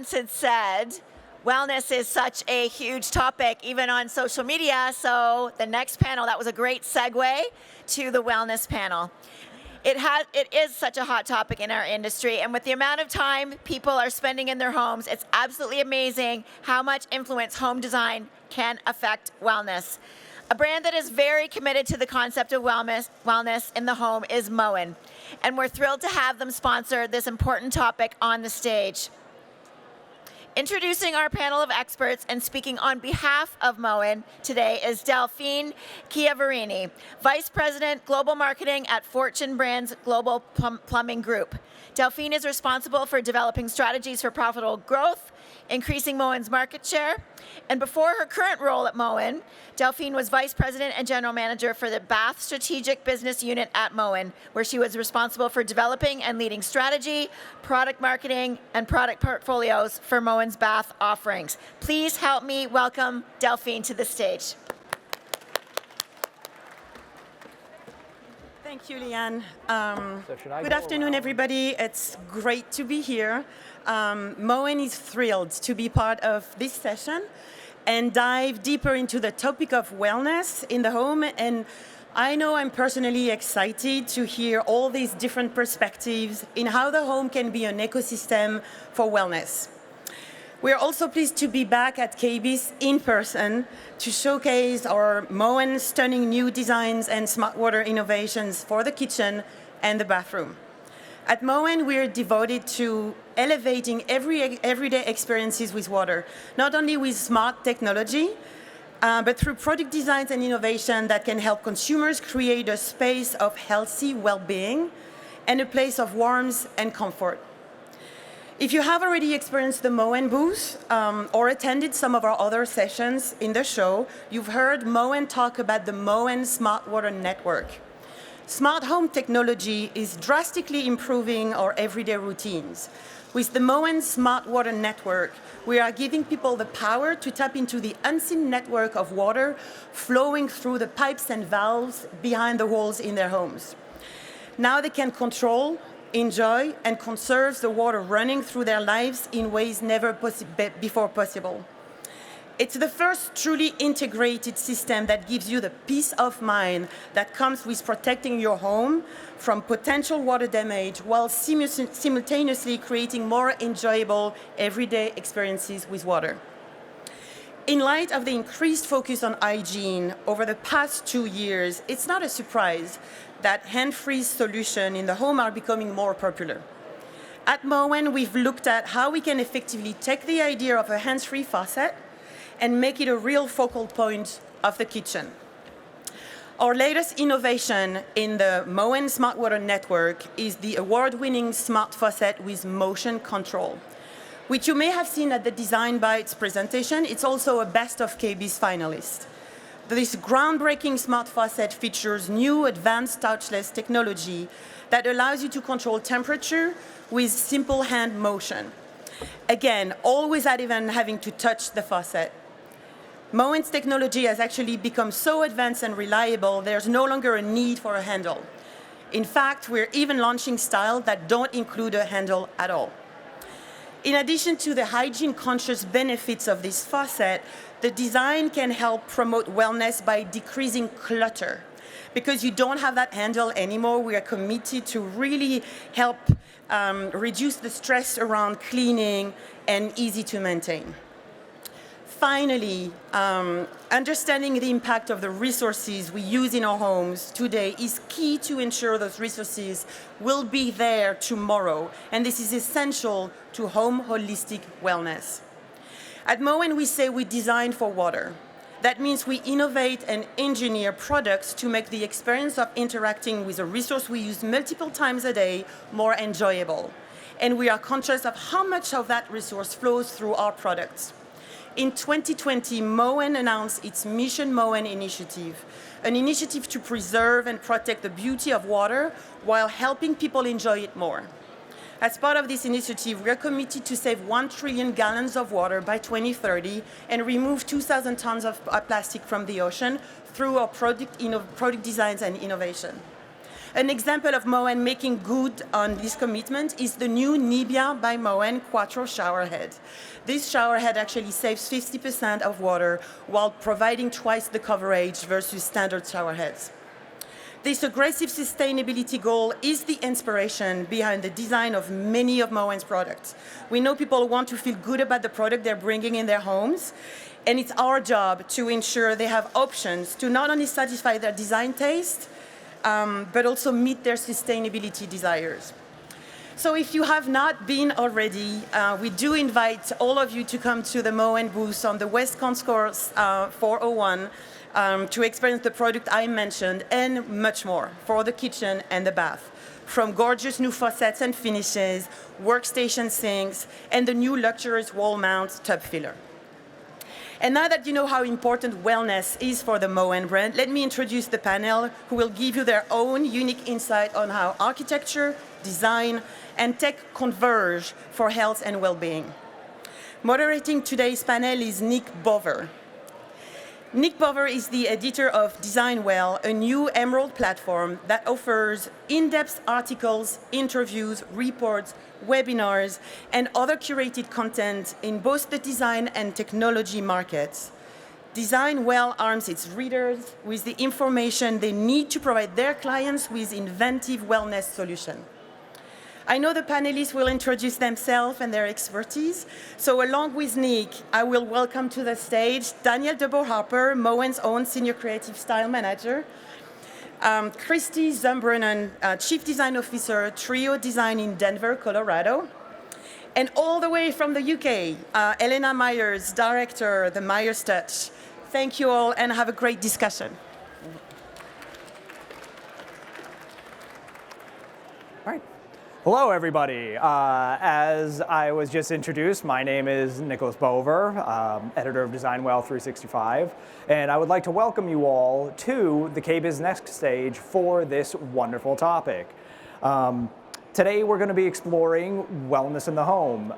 conference had said, wellness is such a huge topic, even on social media. So the next panel, that was a great segue to the wellness panel. It is such a hot topic in our industry, and with the amount of time people are spending in their homes, it's absolutely amazing how much influence home design can affect wellness. A brand that is very committed to the concept of wellness in the home is Moen, and we're thrilled to have them sponsor this important topic on the stage. Introducing our panel of experts and speaking on behalf of Moen today is Delphine Chiavarini, Vice President, Global Marketing at Fortune Brands Global Plumbing Group. Delphine is responsible for developing strategies for profitable growth, increasing Moen's market share. And before her current role at Moen, Delphine was Vice President and General Manager for the Bath Strategic Business Unit at Moen, where she was responsible for developing and leading strategy, product marketing, and product portfolios for Moen's bath offerings. Please help me welcome Delphine to the stage. Thank you, Leanne. Good afternoon, everybody. It's great to be here. Moen is thrilled to be part of this session and dive deeper into the topic of wellness in the home. And I know I'm personally excited to hear all these different perspectives in how the home can be an ecosystem for wellness. We're also pleased to be back at KBIS in person to showcase our Moen stunning new designs and smart water innovations for the kitchen and the bathroom. At Moen, we're devoted to elevating everyday experiences with water, not only with smart technology, but through product designs and innovation that can help consumers create a space of healthy well-being and a place of warmth and comfort. If you have already experienced the Moen booth or attended some of our other sessions in the show, you've heard Moen talk about the Moen Smart Water Network. Smart home technology is drastically improving our everyday routines. With the Moen Smart Water Network, we are giving people the power to tap into the unseen network of water flowing through the pipes and valves behind the walls in their homes. Now they can control, enjoy, and conserve the water running through their lives in ways never before possible. It's the first truly integrated system that gives you the peace of mind that comes with protecting your home from potential water damage while simultaneously creating more enjoyable everyday experiences with water. In light of the increased focus on hygiene over the past 2 years, it's not a surprise that hand-free solutions in the home are becoming more popular. At Moen, we've looked at how we can effectively take the idea of a hands-free faucet and make it a real focal point of the kitchen. Our latest innovation in the Moen Smart Water Network is the award-winning smart faucet with motion control, which you may have seen at the Design Bites presentation. It's also a Best of KBIS finalist. This groundbreaking smart faucet features new advanced touchless technology that allows you to control temperature with simple hand motion. Again, all without even having to touch the faucet. Moen's technology has actually become so advanced and reliable, there's no longer a need for a handle. In fact, we're even launching styles that don't include a handle at all. In addition to the hygiene-conscious benefits of this faucet, the design can help promote wellness by decreasing clutter. Because you don't have that handle anymore, we are committed to really help reduce the stress around cleaning and easy to maintain. Finally, understanding the impact of the resources we use in our homes today is key to ensure those resources will be there tomorrow, and this is essential to home holistic wellness. At Moen, we say we design for water. That means we innovate and engineer products to make the experience of interacting with a resource we use multiple times a day more enjoyable. And we are conscious of how much of that resource flows through our products. In 2020, Moen announced its Mission Moen initiative, an initiative to preserve and protect the beauty of water while helping people enjoy it more. As part of this initiative, we are committed to save 1 trillion gallons of water by 2030 and remove 2,000 tons of plastic from the ocean through our product designs and innovation. An example of Moen making good on this commitment is the new Nibia by Moen Quattro shower head. This shower head actually saves 50% of water while providing twice the coverage versus standard shower heads. This aggressive sustainability goal is the inspiration behind the design of many of Moen's products. We know people want to feel good about the product they're bringing in their homes, and it's our job to ensure they have options to not only satisfy their design taste, but also meet their sustainability desires. So if you have not been already, we do invite all of you to come to the Moen booth on the West Concourse 401 to experience the product I mentioned and much more for the kitchen and the bath. From gorgeous new faucets and finishes, workstation sinks, and the new luxurious wall mount tub filler. And now that you know how important wellness is for the Moen brand, let me introduce the panel who will give you their own unique insight on how architecture, design, and tech converge for health and well-being. Moderating today's panel is Nick Bover. Nick Bover is the editor of Design Well, a new Emerald platform that offers in-depth articles, interviews, reports, webinars, and other curated content in both the design and technology markets. Design Well arms its readers with the information they need to provide their clients with inventive wellness solutions. I know the panelists will introduce themselves and their expertise. So along with Nick, I will welcome to the stage Daniel de Boer-Harper, Moen's own Senior Creative Style Manager, Christy Zumbrunnen, Chief Design Officer, Trio Design in Denver, Colorado, and all the way from the UK, Elena Myers, Director, the Myers Touch. Thank you all and have a great discussion. All right. Hello, everybody. As I was just introduced, my name is Nicholas Bover, editor of Design Well 365, and I would like to welcome you all to the KBIS Next Stage for this wonderful topic. Today, we're going to be exploring wellness in the home.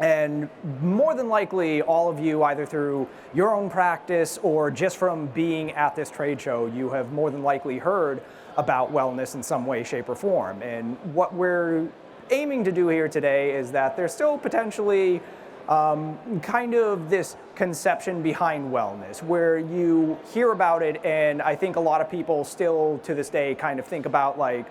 And more than likely, all of you, either through your own practice or just from being at this trade show, you have more than likely heard about wellness in some way, shape, or form. And what we're aiming to do here today is that there's still potentially kind of this conception behind wellness, where you hear about it, and I think a lot of people still to this day kind of think about like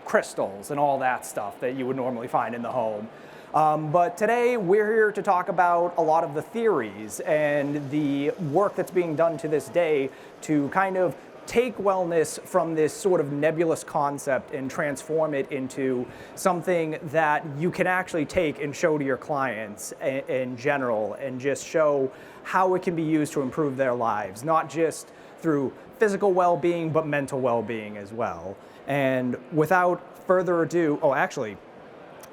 crystals and all that stuff that you would normally find in the home. But today we're here to talk about a lot of the theories and the work that's being done to this day to kind of take wellness from this sort of nebulous concept and transform it into something that you can actually take and show to your clients in general, and just show how it can be used to improve their lives, not just through physical well-being, but mental well-being as well. And without further ado,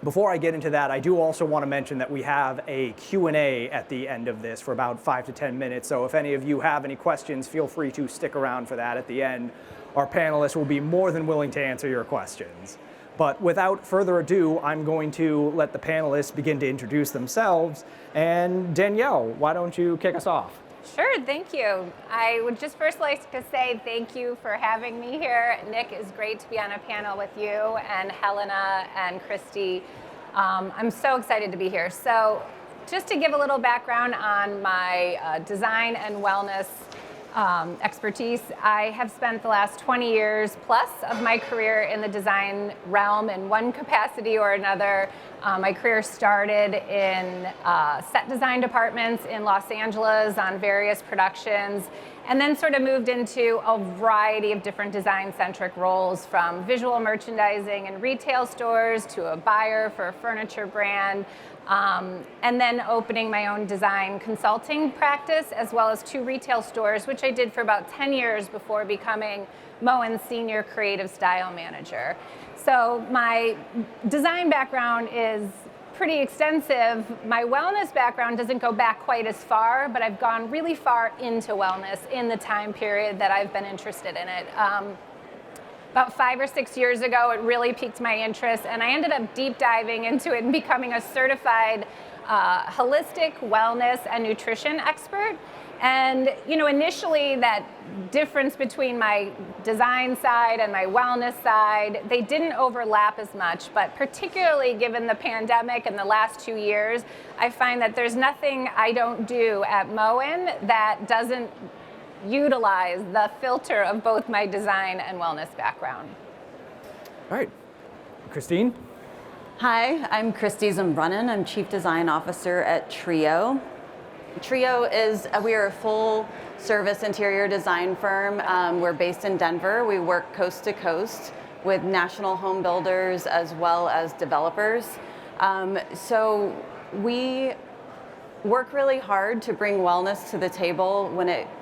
before I get into that, I do also want to mention that we have a Q&A at the end of this for about 5 to 10 minutes. So if any of you have any questions, feel free to stick around for that at the end. Our panelists will be more than willing to answer your questions. But without further ado, I'm going to let the panelists begin to introduce themselves. And Danielle, why don't you kick us off? Sure, thank you. I would just first like to say thank you for having me here. Nick, it's great to be on a panel with you, and Helena and Christy. I'm so excited to be here. So just to give a little background on my design and wellness expertise, I have spent the last 20 years plus of my career in the design realm in one capacity or another. My career started in set design departments in Los Angeles on various productions, and then sort of moved into a variety of different design-centric roles, from visual merchandising in retail stores to a buyer for a furniture brand, and then opening my own design consulting practice, as well as 2 retail stores, which I did for about 10 years before becoming Moen's Senior Creative Style Manager. So my design background is pretty extensive. My wellness background doesn't go back quite as far, but I've gone really far into wellness in the time period that I've been interested in it. About 5 or 6 years ago, it really piqued my interest, and I ended up deep diving into it and becoming a certified holistic wellness and nutrition expert. And initially that difference between my design side and my wellness side, they didn't overlap as much, but particularly given the pandemic and the last 2 years, I find that there's nothing I don't do at Moen that doesn't utilize the filter of both my design and wellness background. All right, Christine? Hi, I'm Christy Zembrunnen. I'm Chief Design Officer at Trio. Trio we are a full service interior design firm. We're based in Denver. We work coast to coast with national home builders as well as developers. So we work really hard to bring wellness to the table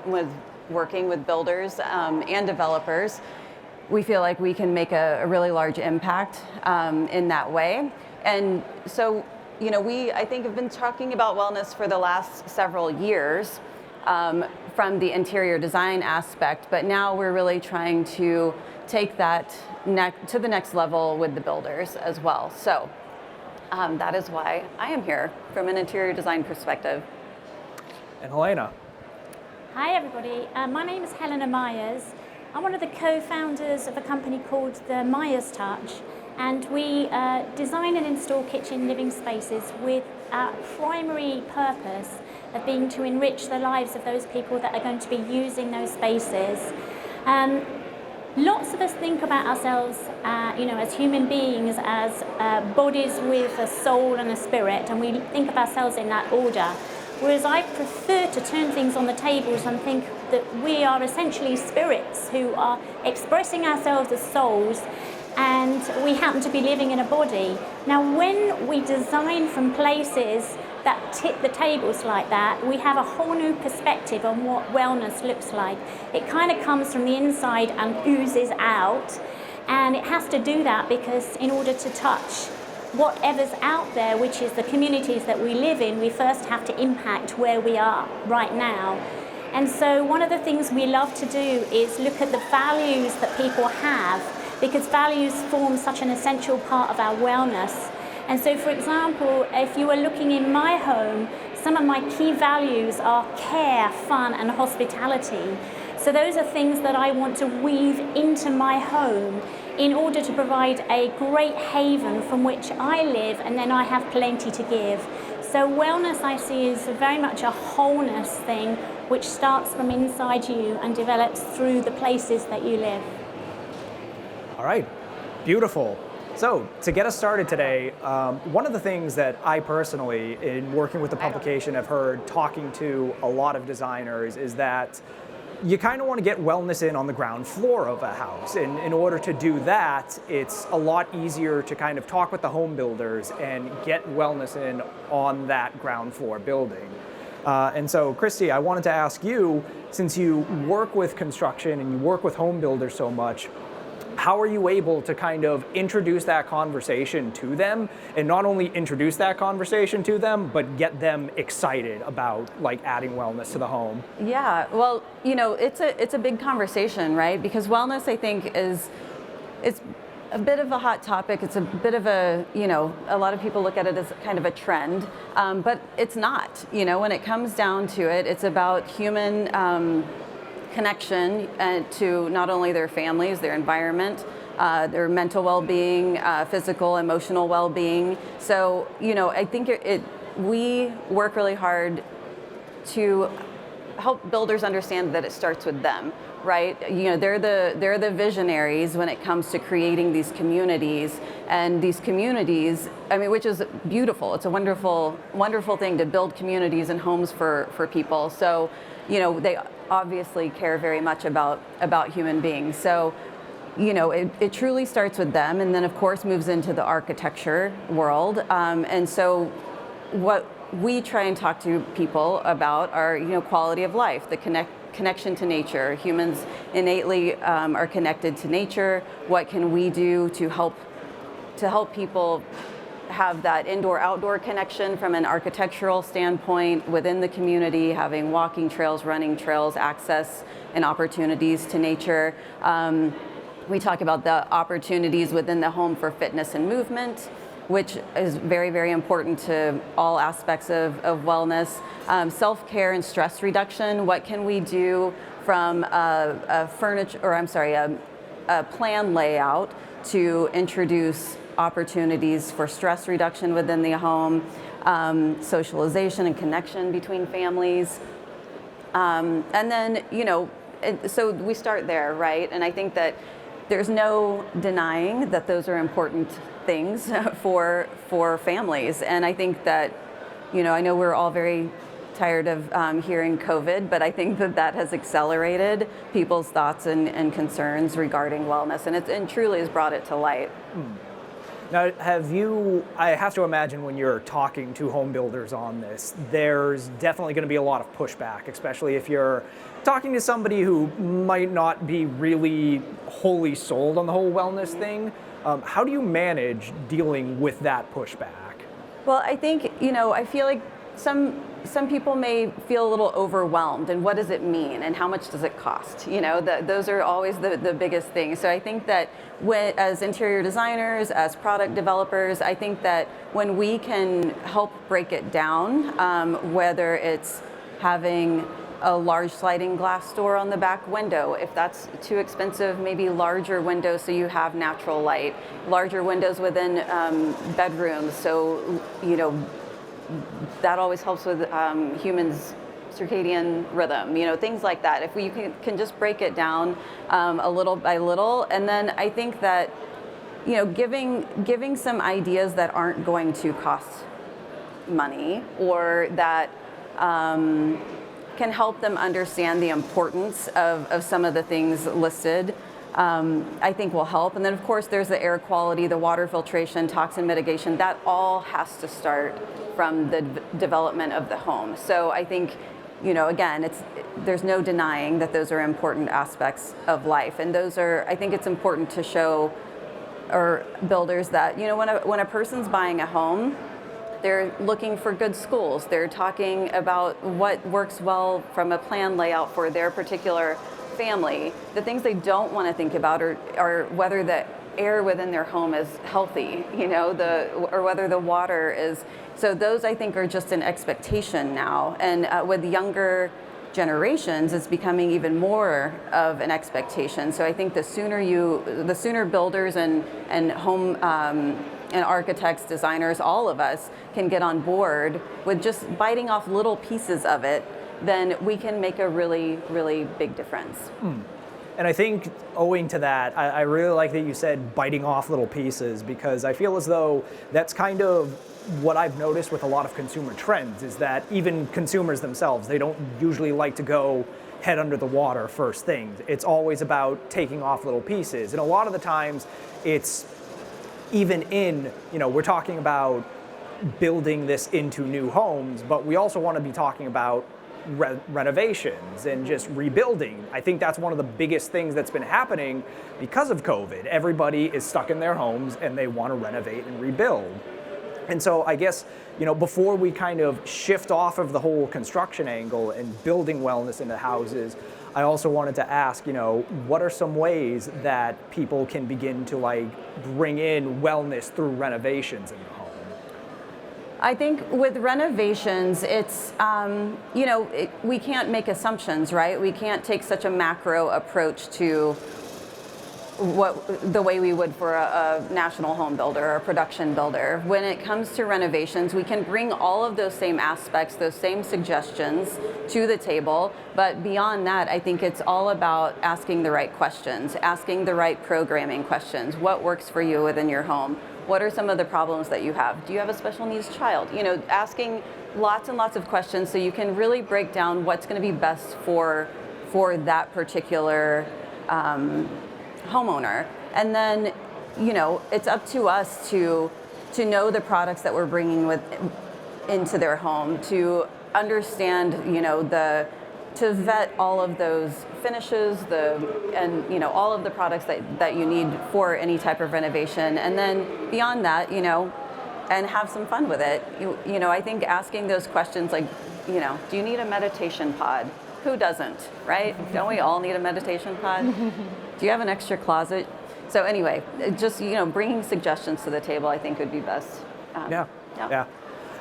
with working with builders and developers. We feel like we can make a really large impact in that way. And so, I think have been talking about wellness for the last several years from the interior design aspect, but now we're really trying to take that to the next level with the builders as well. So that is why I am here from an interior design perspective. And Helena? Hi everybody, my name is Helena Myers. I'm one of the co-founders of a company called the Myers Touch, and we design and install kitchen living spaces with our primary purpose of being to enrich the lives of those people that are going to be using those spaces. Lots of us think about ourselves, as human beings, as bodies with a soul and a spirit, and we think of ourselves in that order. Whereas I prefer to turn things on the tables and think that we are essentially spirits who are expressing ourselves as souls, and we happen to be living in a body. Now, when we design from places that tip the tables like that, we have a whole new perspective on what wellness looks like. It kind of comes from the inside and oozes out, and it has to do that because in order to touch whatever's out there, which is the communities that we live in, we first have to impact where we are right now. And so one of the things we love to do is look at the values that people have, because values form such an essential part of our wellness. And so, for example, if you are looking in my home, some of my key values are care, fun, and hospitality. So those are things that I want to weave into my home in order to provide a great haven from which I live, and then I have plenty to give. So wellness I see is very much a wholeness thing, which starts from inside you and develops through the places that you live. All right, beautiful. So to get us started today, one of the things that I personally, in working with the publication, have heard talking to a lot of designers is that you kind of want to get wellness in on the ground floor of a house. And in order to do that, it's a lot easier to kind of talk with the home builders and get wellness in on that ground floor building. And so, Christy, I wanted to ask you, since you work with construction and you work with home builders so much, how are you able to kind of introduce that conversation to them, and not only introduce that conversation to them, but get them excited about like adding wellness to the home? Yeah, well, it's a big conversation, right? Because wellness, I think, it's a bit of a hot topic. It's a bit of a lot of people look at it as kind of a trend, but it's not. When it comes down to it, it's about human connection to not only their families, their environment, their mental well-being, physical, emotional well-being. So, I think we work really hard to help builders understand that it starts with them, right? They're the visionaries when it comes to creating these communities, and these communities, which is beautiful. It's a wonderful, wonderful thing to build communities and homes for people. So, they obviously care very much about human beings. So, it truly starts with them, and then of course moves into the architecture world. And so what we try and talk to people about are, quality of life, the connection to nature. Humans innately are connected to nature. What can we do to help people have that indoor-outdoor connection from an architectural standpoint within the community, having walking trails, running trails, access and opportunities to nature. We talk about the opportunities within the home for fitness and movement. which is very, very important to all aspects of wellness. Self-care and stress reduction. What can we do from a plan layout to introduce opportunities for stress reduction within the home, socialization and connection between families. And then, so we start there, right? And I think that there's no denying that those are important things for families. And I think that, I know we're all very tired of hearing COVID, but I think that has accelerated people's thoughts and concerns regarding wellness, and truly has brought it to light. Now, I have to imagine when you're talking to home builders on this, there's definitely going to be a lot of pushback, especially if you're talking to somebody who might not be really wholly sold on the whole wellness thing. How do you manage dealing with that pushback? Well, I think, I feel like some people may feel a little overwhelmed, and what does it mean and how much does it cost? Those are always the biggest things. So I think that as interior designers, as product developers, I think that when we can help break it down, whether it's having a large sliding glass door on the back window, if that's too expensive, maybe larger windows so you have natural light, larger windows within bedrooms, so that always helps with humans' circadian rhythm, things like that. If we can just break it down a little by little, and then I think that, giving some ideas that aren't going to cost money, or that can help them understand the importance of some of the things listed, I think will help. And then of course there's the air quality, the water filtration, toxin mitigation, that all has to start from the development of the home. So I think, again, there's no denying that those are important aspects of life. And I think it's important to show builders that, when a person's buying a home, they're looking for good schools. They're talking about what works well from a plan layout for their particular family. The things they don't want to think about are whether the air within their home is healthy, or whether the water is. So those, I think, are just an expectation now. And with younger generations, it's becoming even more of an expectation. So I think the sooner builders and home and architects, designers, all of us can get on board with just biting off little pieces of it, then we can make a really, really big difference. And I think owing to that, I really like that you said biting off little pieces, because I feel as though that's kind of what I've noticed with a lot of consumer trends, is that even consumers themselves, they don't usually like to go head under the water first thing. It's always about taking off little pieces. And a lot of the times it's even we're talking about building this into new homes, but we also want to be talking about renovations and just rebuilding. I think that's one of the biggest things that's been happening because of COVID. Everybody is stuck in their homes and they want to renovate and rebuild. And so I guess, before we kind of shift off of the whole construction angle and building wellness into houses, I also wanted to ask, what are some ways that people can begin to bring in wellness through renovations in the home? I think with renovations, it's, we can't make assumptions, right? We can't take such a macro approach to the way we would for a national home builder or a production builder. When it comes to renovations, we can bring all of those same aspects, those same suggestions to the table. But beyond that, I think it's all about asking the right questions, asking the right programming questions. What works for you within your home? What are some of the problems that you have? Do you have a special needs child? Asking lots and lots of questions so you can really break down what's going to be best for that particular homeowner. And then, it's up to us to know the products that we're bringing into their home, to understand, to vet all of those finishes, all of the products that you need for any type of renovation. And then beyond that, and have some fun with it. I think asking those questions like, do you need a meditation pod? Who doesn't, right? Don't we all need a meditation pod? Do you have an extra closet? So anyway, just bringing suggestions to the table, I think would be best. Yeah.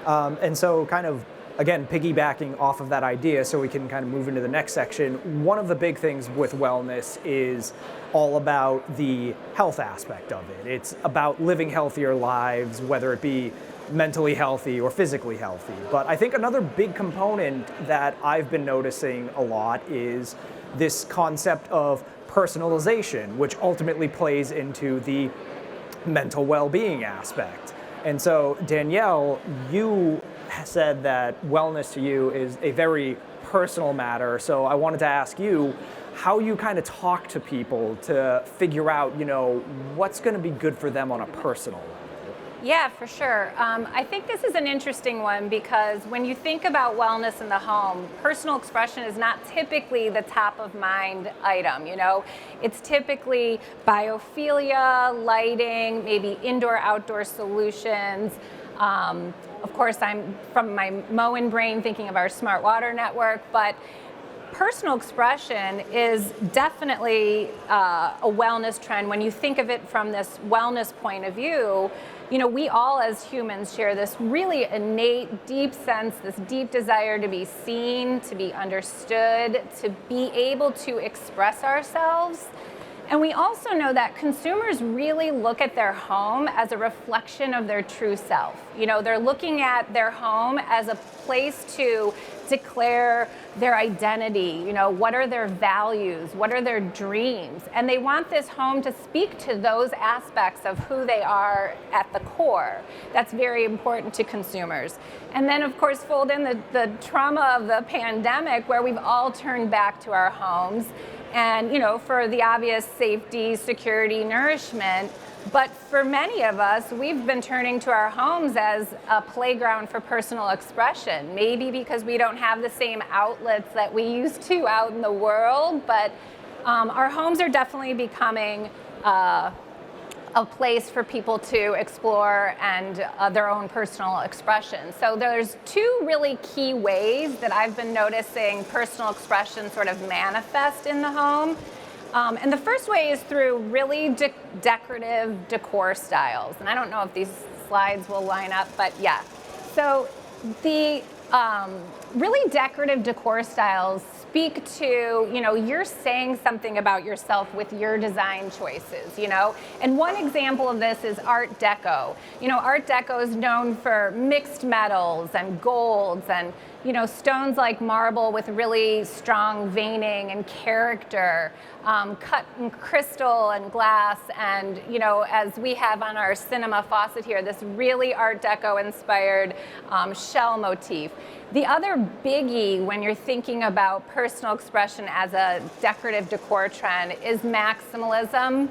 And so kind of, again, piggybacking off of that idea so we can kind of move into the next section, one of the big things with wellness is all about the health aspect of it. It's about living healthier lives, whether it be mentally healthy or physically healthy. But I think another big component that I've been noticing a lot is this concept of personalization, which ultimately plays into the mental well-being aspect. And so, Danielle, you said that wellness to you is a very personal matter. So I wanted to ask you how you kind of talk to people to figure out, what's going to be good for them on a personal level. Yeah, for sure. I think this is an interesting one because when you think about wellness in the home, personal expression is not typically the top of mind item. It's typically biophilia, lighting, maybe indoor-outdoor solutions. Of course, I'm from my Moen brain thinking of our smart water network, but personal expression is definitely a wellness trend. When you think of it from this wellness point of view, we all as humans share this really innate, deep sense, this deep desire to be seen, to be understood, to be able to express ourselves. And we also know that consumers really look at their home as a reflection of their true self. They're looking at their home as a place to declare their identity. What are their values? What are their dreams? And they want this home to speak to those aspects of who they are at the core. That's very important to consumers. And then, of course, fold in the trauma of the pandemic where we've all turned back to our homes. And, for the obvious safety, security, nourishment. But for many of us, we've been turning to our homes as a playground for personal expression. Maybe because we don't have the same outlets that we used to out in the world. But our homes are definitely becoming a place for people to explore and their own personal expression. So there's two really key ways that I've been noticing personal expression sort of manifest in the home. And the first way is through really decorative decor styles. And I don't know if these slides will line up, but yeah. So the really decorative decor styles speak to, you're saying something about yourself with your design choices, And one example of this is Art Deco. Art Deco is known for mixed metals and golds and, stones like marble with really strong veining and character, cut in crystal and glass, and, as we have on our cinema faucet here, this really Art Deco inspired shell motif. The other biggie when you're thinking about personal expression as a decorative decor trend is maximalism.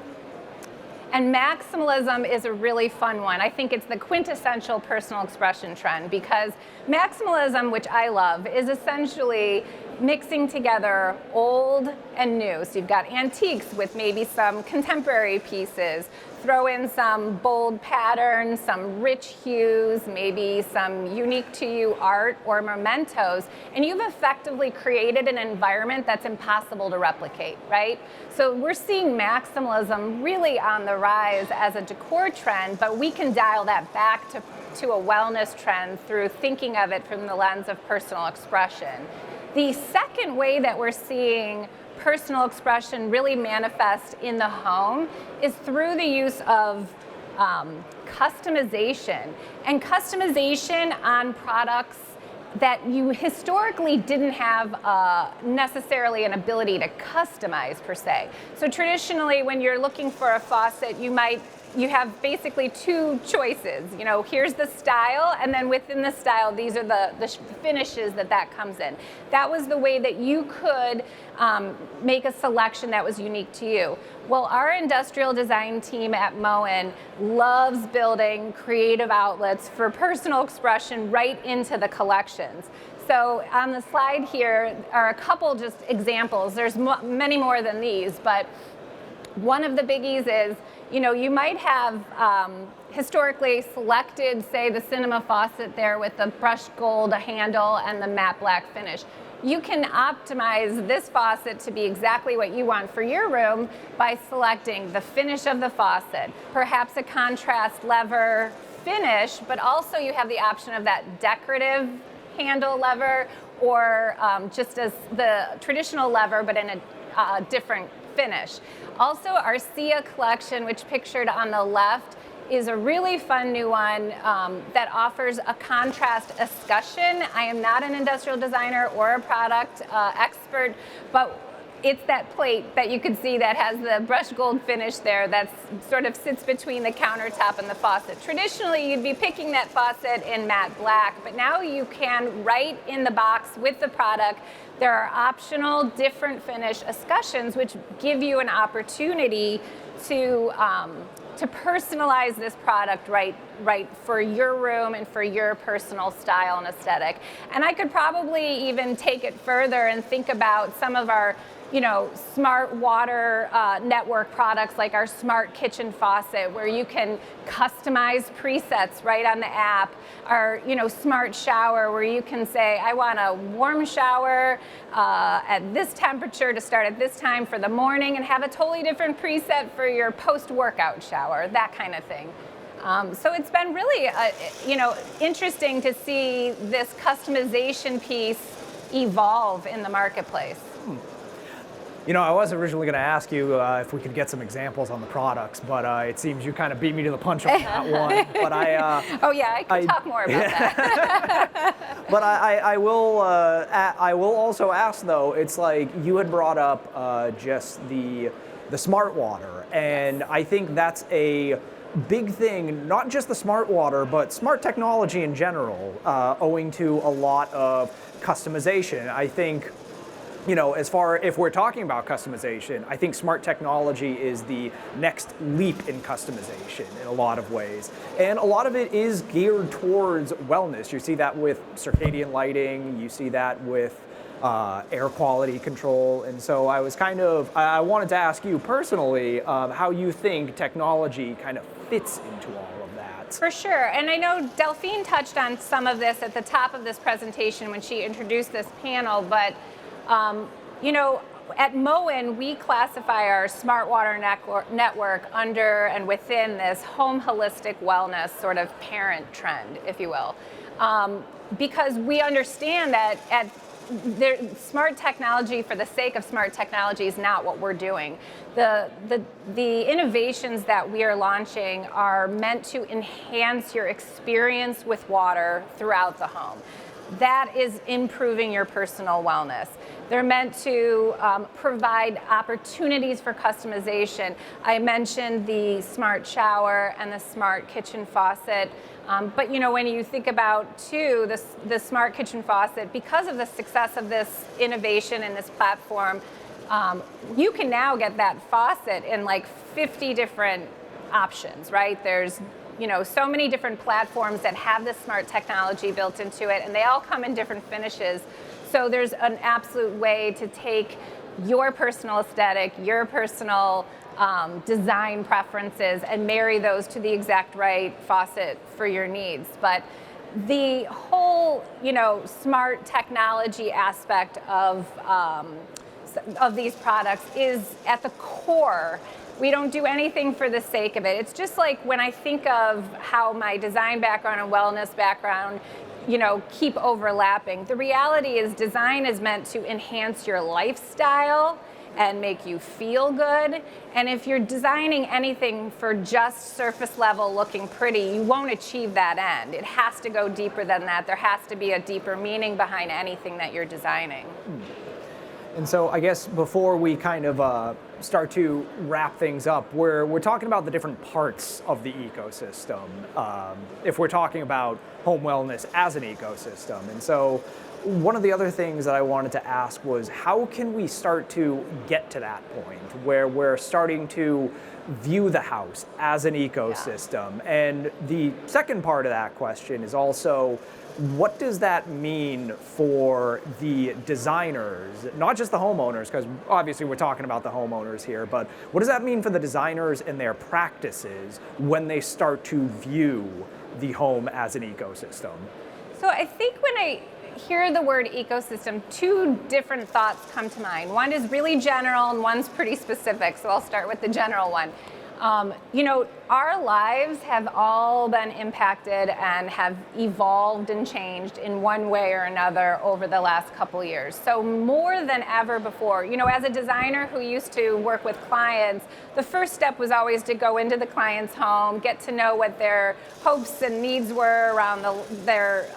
And maximalism is a really fun one. I think it's the quintessential personal expression trend because maximalism, which I love, is essentially mixing together old and new. So you've got antiques with maybe some contemporary pieces, throw in some bold patterns, some rich hues, maybe some unique to you art or mementos, and you've effectively created an environment that's impossible to replicate, right? So we're seeing maximalism really on the rise as a decor trend, but we can dial that back to a wellness trend through thinking of it from the lens of personal expression. The second way that we're seeing personal expression really manifest in the home is through the use of customization, and customization on products that you historically didn't have necessarily an ability to customize per se. So traditionally, when you're looking for a faucet, you have basically two choices. Here's the style, and then within the style, these are the finishes that comes in. That was the way that you could make a selection that was unique to you. Well, our industrial design team at Moen loves building creative outlets for personal expression right into the collections. So on the slide here are a couple just examples. There's many more than these, but one of the biggies is, you might have historically selected, say, the cinema faucet there with the brushed gold handle and the matte black finish. you can optimize this faucet to be exactly what you want for your room by selecting the finish of the faucet, perhaps a contrast lever finish, but also you have the option of that decorative handle lever, or just as the traditional lever, but in a different finish. Also, our Sia collection, which pictured on the left, is a really fun new one that offers a contrast escutcheon. I am not an industrial designer or a product expert, but it's that plate that you can see that has the brushed gold finish there that sort of sits between the countertop and the faucet. Traditionally, you'd be picking that faucet in matte black, but now you can, right in the box with the product, there are optional different finish escutcheons which give you an opportunity to personalize this product right for your room and for your personal style and aesthetic. And I could probably even take it further and think about some of our smart water network products like our smart kitchen faucet, where you can customize presets right on the app. Our smart shower, where you can say, I want a warm shower at this temperature to start at this time for the morning, and have a totally different preset for your post-workout shower, that kind of thing. So it's been really interesting to see this customization piece evolve in the marketplace. I was originally going to ask you if we could get some examples on the products, but it seems you kind of beat me to the punch on that one. But I could talk more about that. But I will also ask though. It's like you had brought up just the smart water, and I think that's a big thing. Not just the smart water, but smart technology in general, owing to a lot of customization. I think. If we're talking about customization, I think smart technology is the next leap in customization in a lot of ways. And a lot of it is geared towards wellness. You see that with circadian lighting, you see that with air quality control. And so I wanted to ask you personally how you think technology kind of fits into all of that. For sure. And I know Delphine touched on some of this at the top of this presentation when she introduced this panel, but at Moen, we classify our smart water network under and within this home holistic wellness sort of parent trend, if you will, because we understand that smart technology for the sake of smart technology is not what we're doing. The innovations that we are launching are meant to enhance your experience with water throughout the home. That is improving your personal wellness. They're meant to provide opportunities for customization. I mentioned the smart shower and the smart kitchen faucet, but when you think about too the smart kitchen faucet, because of the success of this innovation and this platform, you can now get that faucet in like 50 different options, right? There's so many different platforms that have this smart technology built into it, and they all come in different finishes. So there's an absolute way to take your personal aesthetic, your personal design preferences, and marry those to the exact right faucet for your needs. But the whole, smart technology aspect of these products is at the core. We don't do anything for the sake of it. It's just like when I think of how my design background and wellness background, keep overlapping. The reality is design is meant to enhance your lifestyle and make you feel good. And if you're designing anything for just surface level looking pretty, you won't achieve that end. It has to go deeper than that. There has to be a deeper meaning behind anything that you're designing. And so I guess before we kind of start to wrap things up, we're talking about the different parts of the ecosystem, if we're talking about home wellness as an ecosystem. And so one of the other things that I wanted to ask was, how can we start to get to that point where we're starting to view the house as an ecosystem? Yeah. And the second part of that question is also, what does that mean for the designers, not just the homeowners, because obviously we're talking about the homeowners here, but what does that mean for the designers and their practices when they start to view the home as an ecosystem? So I think hear the word ecosystem, two different thoughts come to mind. One is really general and one's pretty specific, so I'll start with the general one. Our lives have all been impacted and have evolved and changed in one way or another over the last couple years. So more than ever before, as a designer who used to work with clients, the first step was always to go into the client's home, get to know what their hopes and needs were around what their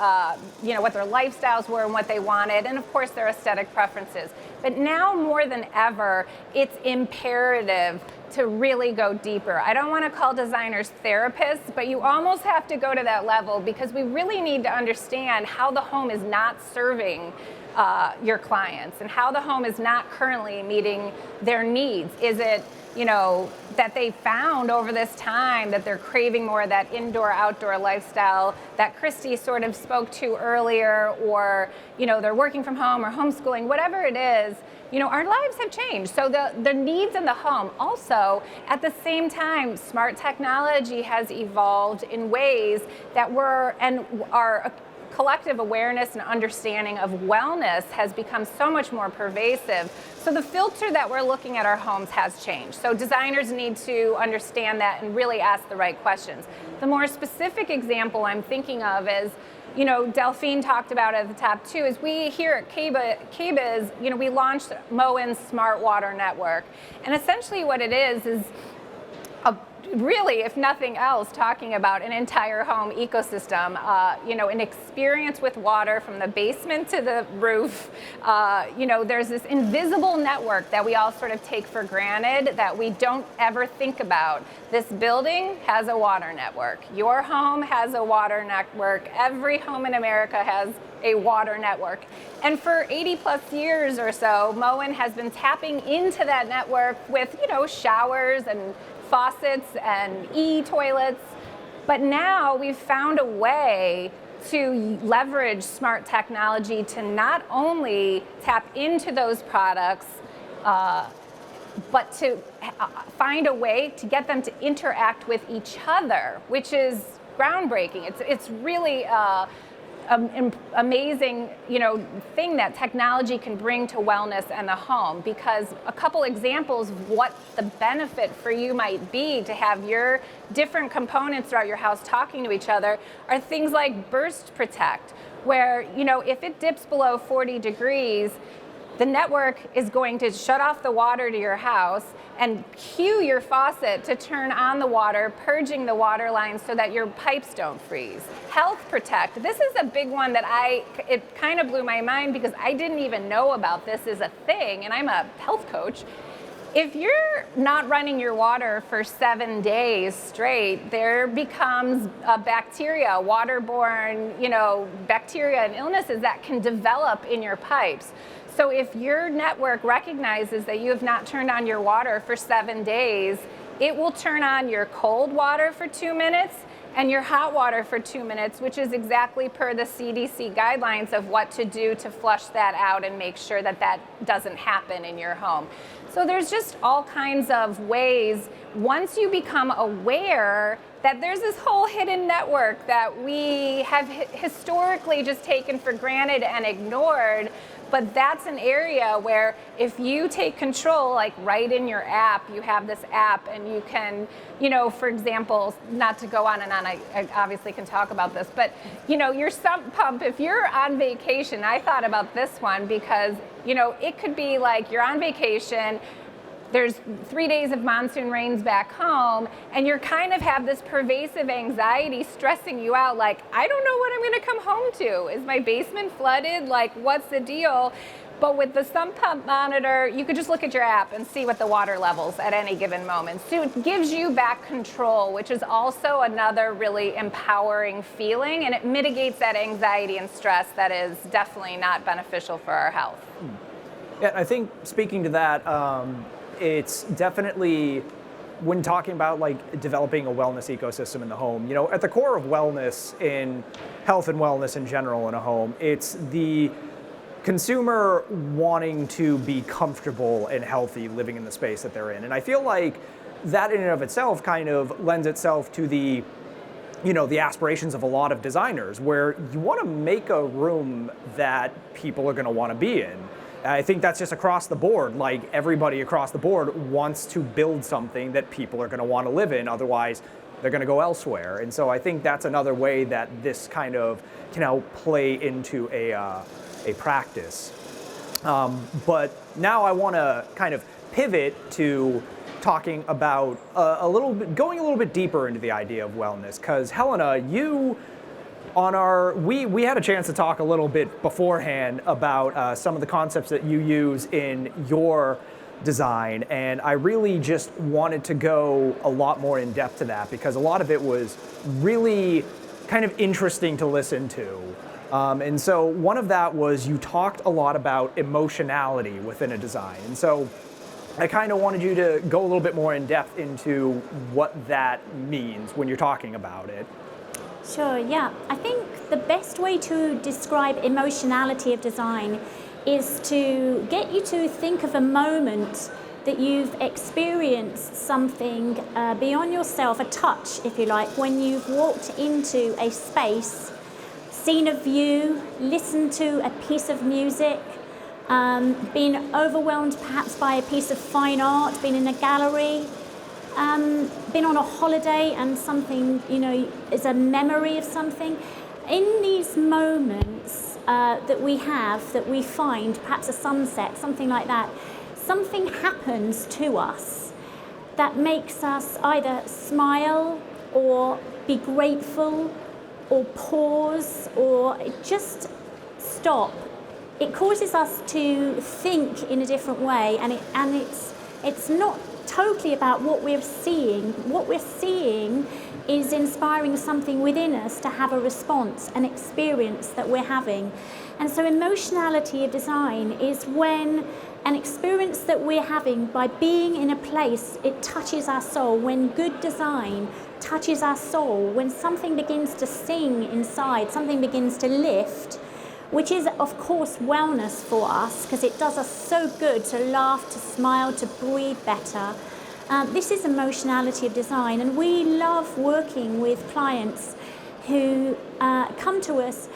lifestyles were and what they wanted, and of course their aesthetic preferences. But now more than ever, it's imperative to really go deeper. I don't want to call designers therapists, but you almost have to go to that level because we really need to understand how the home is not serving your clients and how the home is not currently meeting their needs. Is it, that they found over this time that they're craving more of that indoor-outdoor lifestyle that Christy sort of spoke to earlier, or, they're working from home or homeschooling, whatever it is. Our lives have changed. So the needs in the home. Also, at the same time, smart technology has evolved in ways that our collective awareness and understanding of wellness has become so much more pervasive. So the filter that we're looking at our homes has changed. So designers need to understand that and really ask the right questions. The more specific example I'm thinking of is, Delphine talked about at the top too, is we here at KBIS, we launched Moen's Smart Water Network. And essentially what it is really, if nothing else, talking about an entire home ecosystem, an experience with water from the basement to the roof. There's this invisible network that we all sort of take for granted that we don't ever think about. This building has a water network. Your home has a water network. Every home in America has a water network. And for 80 plus years or so, Moen has been tapping into that network with, showers and faucets and e-toilets. But now we've found a way to leverage smart technology to not only tap into those products, but to find a way to get them to interact with each other, which is groundbreaking. It's really an amazing, thing that technology can bring to wellness and the home. Because a couple examples of what the benefit for you might be to have your different components throughout your house talking to each other are things like burst protect, where, if it dips below 40 degrees, the network is going to shut off the water to your house and cue your faucet to turn on the water, purging the water lines so that your pipes don't freeze. Health Protect. This is a big one that it kind of blew my mind because I didn't even know about this as a thing, and I'm a health coach. If you're not running your water for 7 days straight, there becomes a bacteria, waterborne, bacteria and illnesses that can develop in your pipes. So if your network recognizes that you have not turned on your water for 7 days, it will turn on your cold water for 2 minutes and your hot water for 2 minutes, which is exactly per the CDC guidelines of what to do to flush that out and make sure that that doesn't happen in your home. So there's just all kinds of ways, once you become aware that there's this whole hidden network that we have historically just taken for granted and ignored. But that's an area where if you take control, like right in your app, you have this app and you can, for example, not to go on and on, I obviously can talk about this, but your sump pump, if you're on vacation, I thought about this one because, it could be like you're on vacation, there's 3 days of monsoon rains back home, and you kind of have this pervasive anxiety stressing you out, like, I don't know what I'm gonna come home to. Is my basement flooded? Like, what's the deal? But with the sump pump monitor, you could just look at your app and see what the water levels at any given moment. So it gives you back control, which is also another really empowering feeling, and it mitigates that anxiety and stress that is definitely not beneficial for our health. Yeah, I think speaking to that, it's definitely, when talking about like developing a wellness ecosystem in the home, at the core of wellness in health and wellness in general in a home, it's the consumer wanting to be comfortable and healthy living in the space that they're in. And I feel like that in and of itself kind of lends itself to the the aspirations of a lot of designers, where you want to make a room that people are going to want to be in. I think that's just across the board. Like, everybody across the board wants to build something that people are going to want to live in. Otherwise, they're going to go elsewhere. And so I think that's another way that this kind of can help play into a practice. But now I want to kind of pivot to talking about going a little bit deeper into the idea of wellness, because Helena, we had a chance to talk a little bit beforehand about some of the concepts that you use in your design, and I really just wanted to go a lot more in depth to that, because a lot of it was really kind of interesting to listen to. And so one of that was, you talked a lot about emotionality within a design. And so I kind of wanted you to go a little bit more in depth into what that means when you're talking about it. Sure, yeah. I think the best way to describe emotionality of design is to get you to think of a moment that you've experienced something beyond yourself, a touch, if you like, when you've walked into a space, seen a view, listened to a piece of music, been overwhelmed perhaps by a piece of fine art, been in a gallery, been on a holiday and something, is a memory of something. In these moments that we find, perhaps a sunset, something like that, something happens to us that makes us either smile or be grateful or pause or just stop. It causes us to think in a different way, and it's not totally about what we're seeing. What we're seeing is inspiring something within us to have a response, an experience that we're having. And so emotionality of design is when an experience that we're having by being in a place, it touches our soul. When good design touches our soul, when something begins to sing inside, something begins to lift, which is, of course, wellness for us, because it does us so good to laugh, to smile, to breathe better. This is emotionality of design, and we love working with clients who come to us,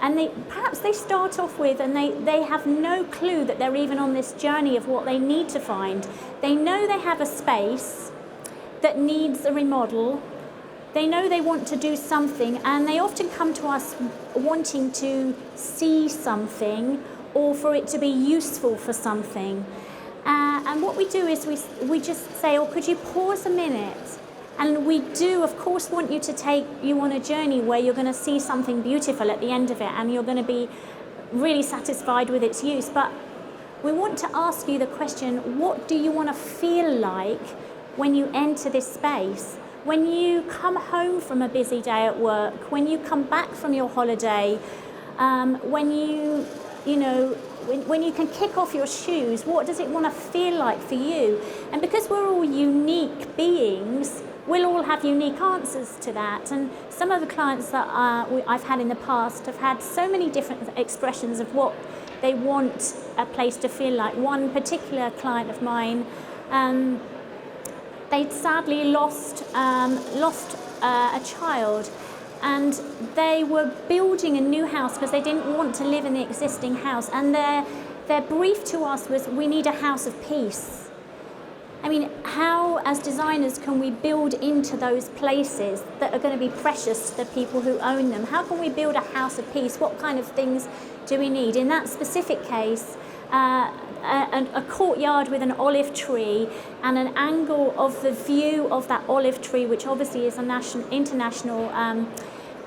and perhaps they start off with, and they have no clue that they're even on this journey of what they need to find. They know they have a space that needs a remodel. They know they want to do something, and they often come to us wanting to see something or for it to be useful for something. And what we do is we just say, could you pause a minute? And we do, of course, want you to take you on a journey where you're going to see something beautiful at the end of it, and you're going to be really satisfied with its use. But we want to ask you the question, what do you want to feel like when you enter this space? When you come home from a busy day at work, when you come back from your holiday, when you can kick off your shoes, what does it want to feel like for you? And because we're all unique beings, we'll all have unique answers to that. And some of the clients that I've had in the past have had so many different expressions of what they want a place to feel like. One particular client of mine, they'd sadly lost a child, and they were building a new house because they didn't want to live in the existing house, and their brief to us was, we need a house of peace. I mean, how as designers can we build into those places that are going to be precious to the people who own them? How can we build a house of peace? What kind of things do we need? In that specific case, a courtyard with an olive tree and an angle of the view of that olive tree, which obviously is an international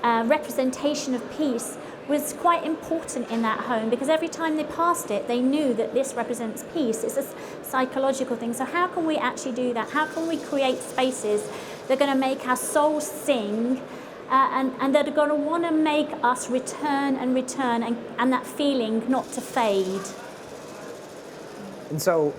representation of peace, was quite important in that home, because every time they passed it, they knew that this represents peace. It's a psychological thing. So how can we actually do that? How can we create spaces that are going to make our souls sing, and that are going to want to make us return and return, and that feeling not to fade? And so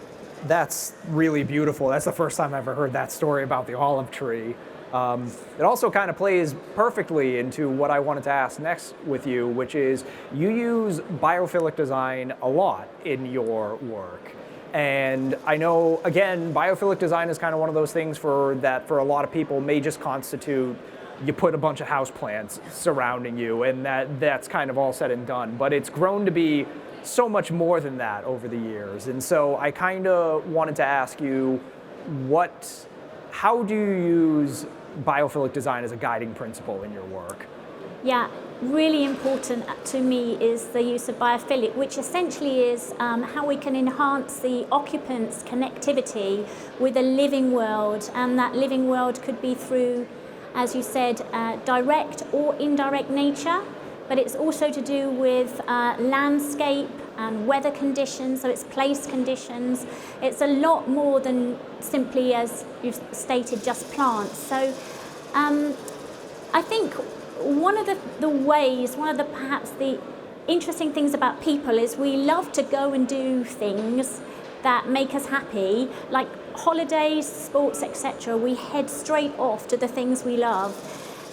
that's really beautiful. That's the first time I've ever heard that story about the olive tree. It also kind of plays perfectly into what I wanted to ask next with you, which is, you use biophilic design a lot in your work. And I know, again, biophilic design is kind of one of those things for a lot of people may just constitute you put a bunch of houseplants surrounding you, and that's kind of all said and done. But it's grown to be so much more than that over the years. And so I kind of wanted to ask you, how do you use biophilic design as a guiding principle in your work? Yeah, really important to me is the use of biophilic, which essentially is how we can enhance the occupant's connectivity with a living world, and that living world could be through, as you said, direct or indirect nature, but it's also to do with landscape and weather conditions, so it's place conditions. It's a lot more than simply, as you've stated, just plants. So I think one of perhaps the interesting things about people is we love to go and do things that make us happy, like holidays, sports, etc. We head straight off to the things we love,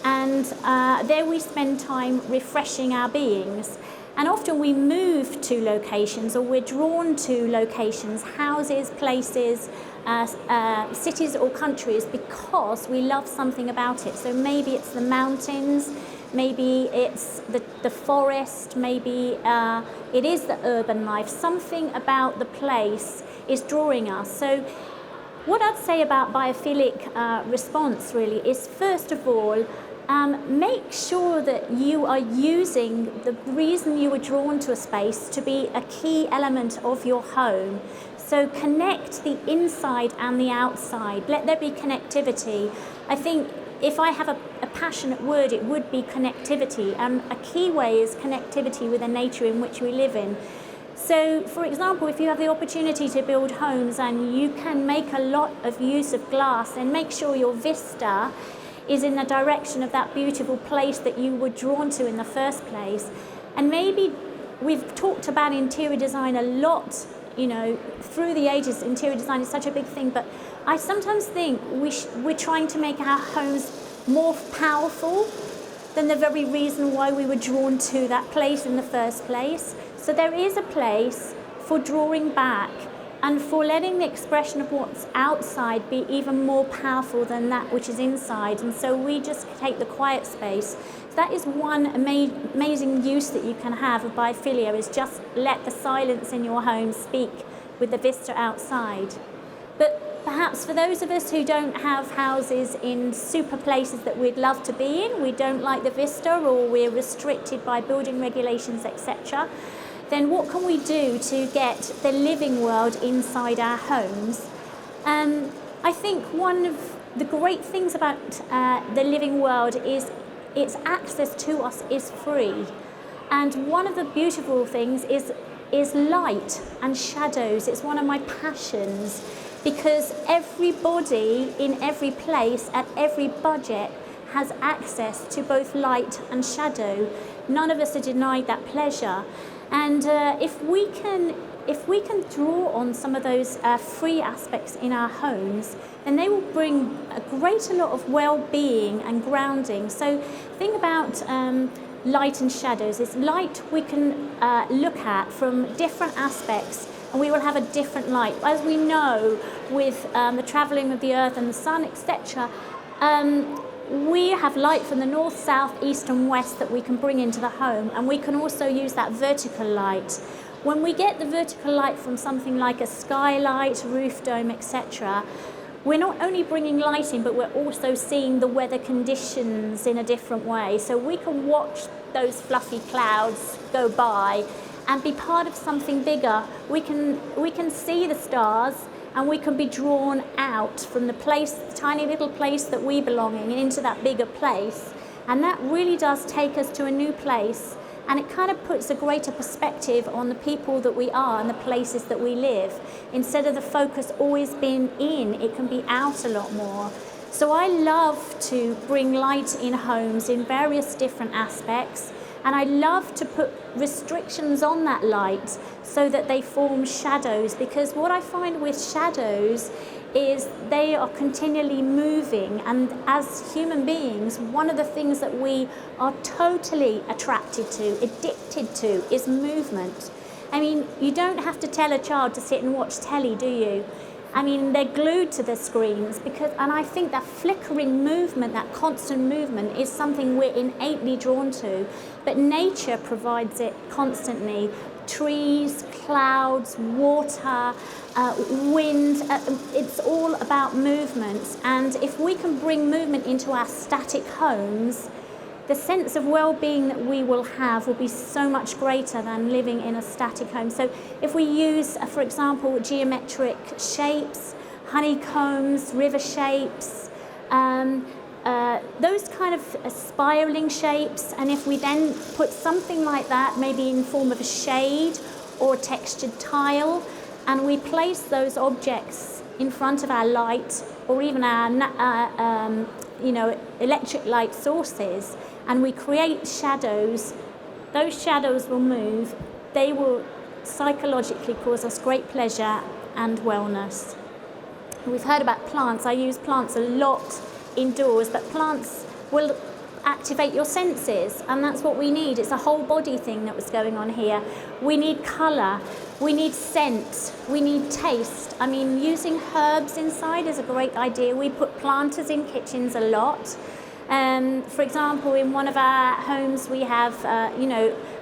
and there we spend time refreshing our beings. And often we move to locations, or we're drawn to locations, houses, places, cities or countries, because we love something about it. So maybe it's the mountains, maybe it's the forest, maybe it is the urban life. Something about the place is drawing us. So what I'd say about biophilic response really is, first of all, make sure that you are using the reason you were drawn to a space to be a key element of your home. So connect the inside and the outside. Let there be connectivity. I think if I have a passionate word, it would be connectivity. And a key way is connectivity with the nature in which we live in. So, for example, if you have the opportunity to build homes and you can make a lot of use of glass, then make sure your vista is in the direction of that beautiful place that you were drawn to in the first place. And maybe we've talked about interior design a lot, through the ages. Interior design is such a big thing, but I sometimes think we're trying to make our homes more powerful than the very reason why we were drawn to that place in the first place. So there is a place for drawing back and for letting the expression of what's outside be even more powerful than that which is inside. And so we just take the quiet space. So that is one amazing use that you can have of biophilia, is just let the silence in your home speak with the vista outside. But perhaps for those of us who don't have houses in super places that we'd love to be in, we don't like the vista, or we're restricted by building regulations, etc., then what can we do to get the living world inside our homes? I think one of the great things about the living world is its access to us is free. And one of the beautiful things is light and shadows. It's one of my passions, because everybody in every place at every budget has access to both light and shadow. None of us are denied that pleasure. And if we can draw on some of those free aspects in our homes, then they will bring a greater lot of well-being and grounding. So think about light and shadows. It's light we can look at from different aspects, and we will have a different light. As we know, with the travelling of the earth and the sun, etc., we have light from the north, south, east and west that we can bring into the home, and we can also use that vertical light. When we get the vertical light from something like a skylight, roof dome, etc., we're not only bringing light in, but we're also seeing the weather conditions in a different way. So we can watch those fluffy clouds go by and be part of something bigger. We can see the stars, and we can be drawn out from the place, the tiny little place that we belong in, into that bigger place. And that really does take us to a new place, and it kind of puts a greater perspective on the people that we are and the places that we live. Instead of the focus always being in, it can be out a lot more. So I love to bring light in homes in various different aspects, and I love to put restrictions on that light so that they form shadows, because what I find with shadows is they are continually moving, and as human beings, one of the things that we are totally attracted to, addicted to, is movement. I mean, you don't have to tell a child to sit and watch telly, do you? I mean, they're glued to the screens and I think that flickering movement, that constant movement is something we're innately drawn to, but nature provides it constantly. Trees, clouds, water, wind, it's all about movements. And if we can bring movement into our static homes, the sense of well-being that we will have will be so much greater than living in a static home. So if we use, for example, geometric shapes, honeycombs, river shapes, those kind of spiraling shapes, and if we then put something like that, maybe in form of a shade or a textured tile, and we place those objects in front of our light or even our electric light sources, and we create shadows, those shadows will move. They will psychologically cause us great pleasure and wellness. We've heard about plants. I use plants a lot indoors, but plants will activate your senses, and that's what we need. It's a whole body thing that was going on here. We need colour, we need scent, we need taste. I mean, using herbs inside is a great idea. We put planters in kitchens a lot. For example, in one of our homes we have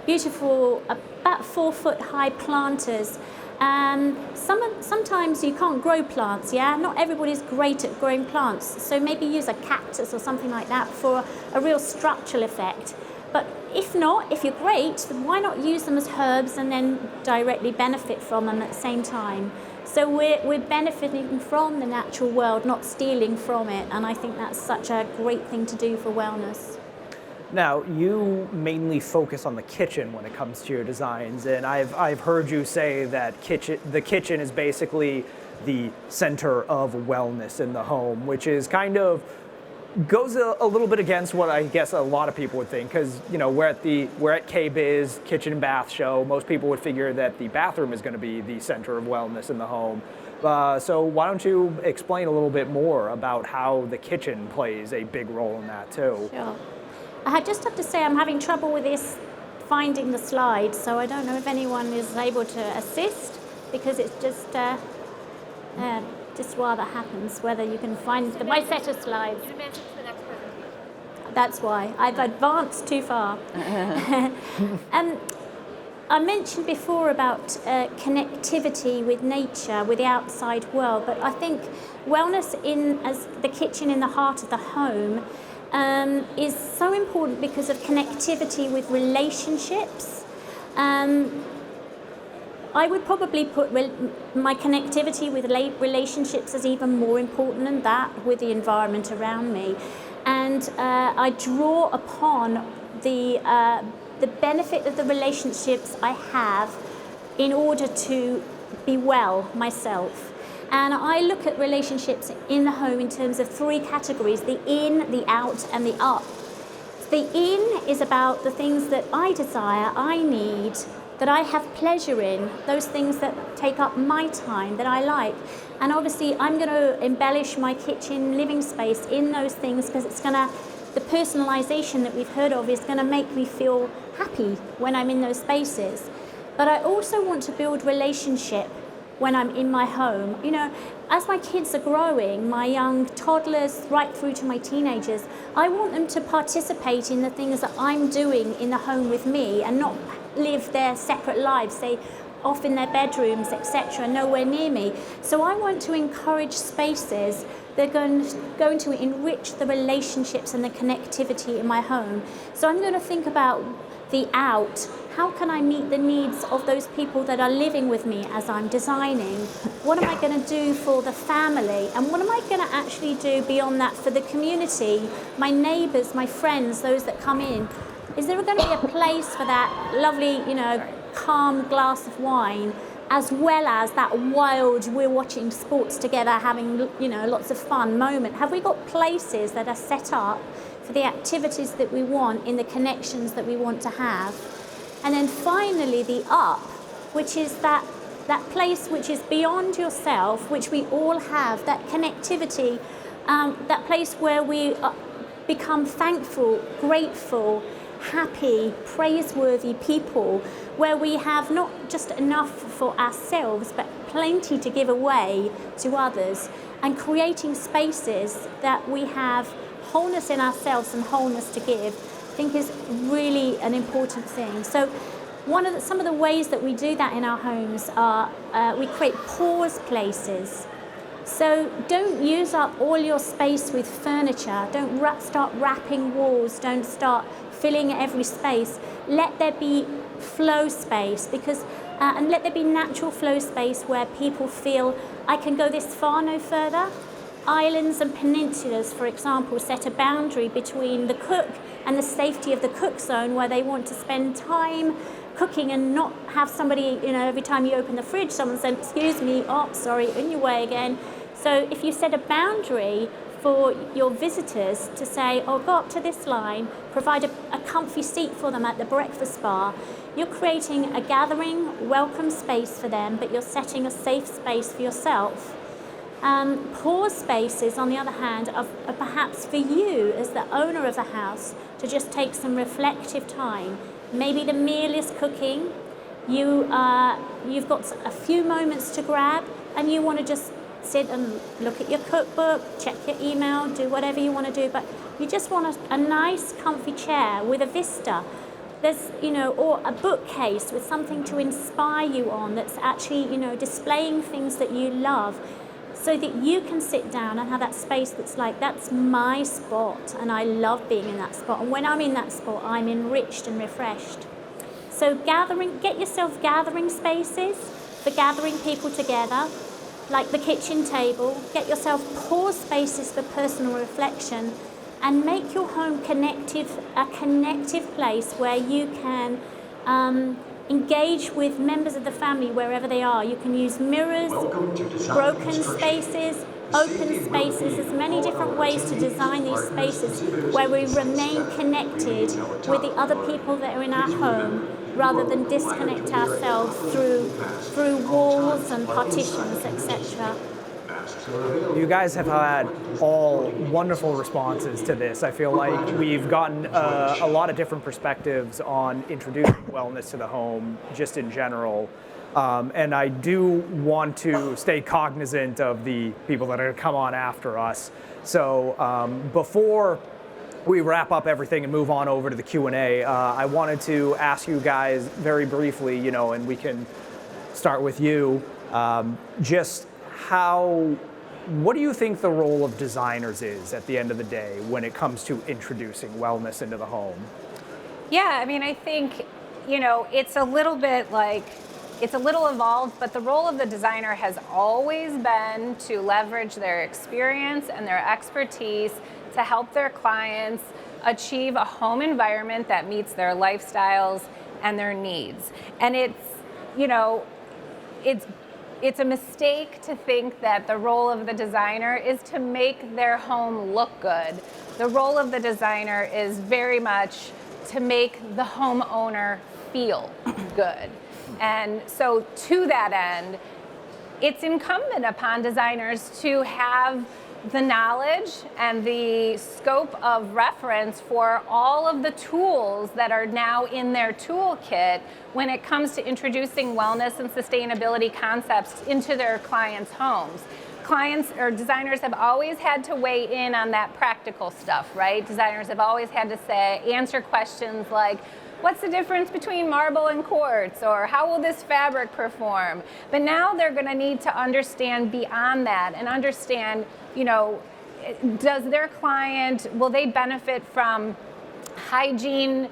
beautiful, about 4 foot high planters. Sometimes you can't grow plants, yeah? Not everybody's great at growing plants, so maybe use a cactus or something like that for a real structural effect. But if not, if you're great, then why not use them as herbs and then directly benefit from them at the same time? So we're benefiting from the natural world, not stealing from it, and I think that's such a great thing to do for wellness. Now, you mainly focus on the kitchen when it comes to your designs, and I've heard you say that the kitchen is basically the center of wellness in the home, which is kind of goes a little bit against what I guess a lot of people would think, because we're at KBIS Kitchen and Bath Show. Most people would figure that the bathroom is going to be the center of wellness in the home. So why don't you explain a little bit more about how the kitchen plays a big role in that too? Sure. I just have to say I'm having trouble with this, finding the slides, so I don't know if anyone is able to assist, because it's just while that happens, whether you can find my set of slides. You advance to the next presentation. That's why. I've advanced too far. I mentioned before about connectivity with nature, with the outside world, but I think wellness as the kitchen in the heart of the home is so important because of connectivity with relationships. I would probably put my connectivity with relationships as even more important than that, with the environment around me. And I draw upon the benefit of the relationships I have in order to be well myself. And I look at relationships in the home in terms of 3 categories: the in, the out, and the up. The in is about the things that I desire, I need, that I have pleasure in, those things that take up my time, that I like. And obviously I'm going to embellish my kitchen living space in those things, because the personalization that we've heard of is going to make me feel happy when I'm in those spaces. But I also want to build relationship when I'm in my home. As my kids are growing, my young toddlers right through to my teenagers, I want them to participate in the things that I'm doing in the home with me, and not live their separate lives, say off in their bedrooms, etc., nowhere near me. So I want to encourage spaces that are going to enrich the relationships and the connectivity in my home. So I'm going to think about the out. How can I meet the needs of those people that are living with me as I'm designing? What am I going to do for the family? And what am I going to actually do beyond that for the community, my neighbours, my friends, those that come in? Is there going to be a place for that lovely, calm glass of wine, as well as that wild, we're watching sports together, having, lots of fun moment? Have we got places that are set up for the activities that we want, in the connections that we want to have? And then finally, the up, which is that place which is beyond yourself, which we all have, that connectivity, that place where we become thankful, grateful, happy, praiseworthy people, where we have not just enough for ourselves, but plenty to give away to others, and creating spaces that we have wholeness in ourselves and wholeness to give, I think is really an important thing. So some of the ways that we do that in our homes are we create pause places. So don't use up all your space with furniture. Don't start wrapping walls. Don't start filling every space. Let there be flow space, because and let there be natural flow space where people feel, I can go this far, no further. Islands and peninsulas, for example, set a boundary between the cook and the safety of the cook zone, where they want to spend time cooking and not have somebody, every time you open the fridge, someone saying, excuse me, oh, sorry, in your way again. So if you set a boundary for your visitors to say, oh, go up to this line, provide a comfy seat for them at the breakfast bar, you're creating a gathering, welcome space for them, but you're setting a safe space for yourself. Pause spaces, on the other hand, are perhaps for you as the owner of the house to just take some reflective time. Maybe the meal is cooking, you've got a few moments to grab, and you want to just sit and look at your cookbook, check your email, do whatever you want to do, but you just want a nice comfy chair with a vista. There's, or a bookcase with something to inspire you on that's actually, displaying things that you love, so that you can sit down and have that space that's like, that's my spot, and I love being in that spot. And when I'm in that spot, I'm enriched and refreshed. So get yourself gathering spaces for gathering people together, like the kitchen table. Get yourself pause spaces for personal reflection, and make your home a connective place where you can engage with members of the family wherever they are. You can use mirrors, broken spaces, open spaces. There's many different ways to design these spaces where we remain connected with the other people that are in our home, rather than disconnect ourselves through walls and partitions, etc. You guys have had all wonderful responses to this. I feel like we've gotten a lot of different perspectives on introducing wellness to the home, just in general. And I do want to stay cognizant of the people that are going to come on after us. So before we wrap up everything and move on over to the Q&A, I wanted to ask you guys very briefly, and we can start with you, what do you think the role of designers is at the end of the day when it comes to introducing wellness into the home? Yeah, I think, it's a little bit it's a little evolved, but the role of the designer has always been to leverage their experience and their expertise to help their clients achieve a home environment that meets their lifestyles and their needs. And it's a mistake to think that the role of the designer is to make their home look good. The role of the designer is very much to make the homeowner feel good. And so to that end, it's incumbent upon designers to have the knowledge and the scope of reference for all of the tools that are now in their toolkit when it comes to introducing wellness and sustainability concepts into their clients' homes. Clients or designers have always had to weigh in on that practical stuff, right? Designers have always had to answer questions like, what's the difference between marble and quartz? Or how will this fabric perform? But now they're going to need to understand beyond that and understand, does their client, will they benefit from hygiene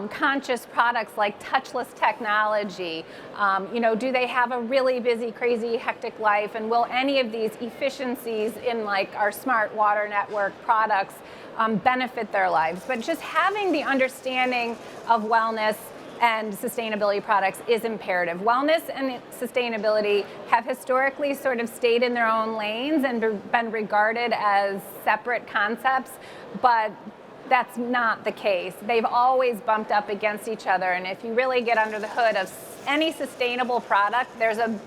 conscious products like touchless technology? Do they have a really busy, crazy, hectic life? And will any of these efficiencies in our smart water network products benefit their lives? But just having the understanding of wellness and sustainability products is imperative. Wellness and sustainability have historically sort of stayed in their own lanes and been regarded as separate concepts, but that's not the case. They've always bumped up against each other, and if you really get under the hood of any sustainable product, there's a